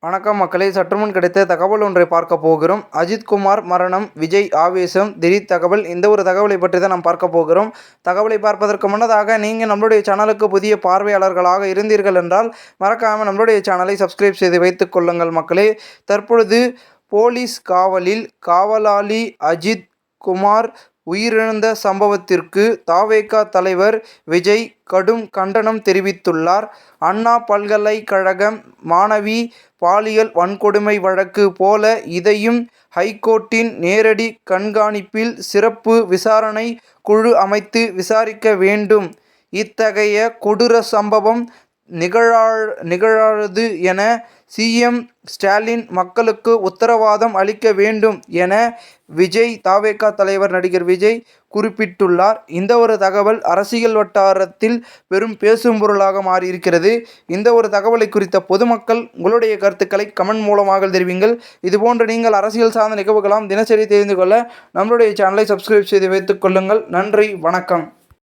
வணக்கம் மக்களே, சற்றுமுன் கிடைத்த தகவல் ஒன்றை பார்க்க போகிறோம். அஜித்குமார் மரணம், விஜய் ஆவேசம், திடீர் தகவல். இந்த ஒரு தகவலை பற்றி தான் நாம் பார்க்க போகிறோம். தகவலை பார்ப்பதற்கு முன்னதாக நீங்கள் நம்மளுடைய சேனலுக்கு புதிய பார்வையாளர்களாக இருந்தீர்கள் என்றால் மறக்காமல் நம்மளுடைய சேனலை சப்ஸ்கிரைப் செய்து வைத்துக் கொள்ளுங்கள் மக்களே. தற்பொழுது போலீஸ் காவலில் காவலாளி அஜித் குமார் உயிரிழந்த சம்பவத்திற்கு தவேக தலைவர் விஜய் கடும் கண்டனம் தெரிவித்துள்ளார். அண்ணா பல்கலைக்கழக மாணவி பாலியல் வன்கொடுமை வழக்கு போல இதையும் ஹைகோர்ட்டின் நேரடி கண்காணிப்பில் சிறப்பு விசாரணை குழு அமைத்து விசாரிக்க வேண்டும். இத்தகைய கொடூர சம்பவம் நிகழாது என சிஎம் ஸ்டாலின் மக்களுக்கு உத்தரவாதம் அளிக்க வேண்டும் என தவேக தலைவர் நடிகர் விஜய் குறிப்பிட்டுள்ளார். இந்த ஒரு தகவல் அரசியல் வட்டாரத்தில் பெரும் பேசும் பொருளாக மாறியிருக்கிறது. இந்த ஒரு தகவலை குறித்த பொதுமக்கள் உங்களுடைய கருத்துக்களை கமெண்ட் மூலமாக தெரிவிங்கள். இதுபோன்று நீங்கள் அரசியல் சார்ந்த நிகழ்வுகளாம் தினசரி தெரிந்து கொள்ள நம்மளுடைய சேனலை சப்ஸ்கிரைப் செய்து வைத்துக் கொள்ளுங்கள். நன்றி, வணக்கம்.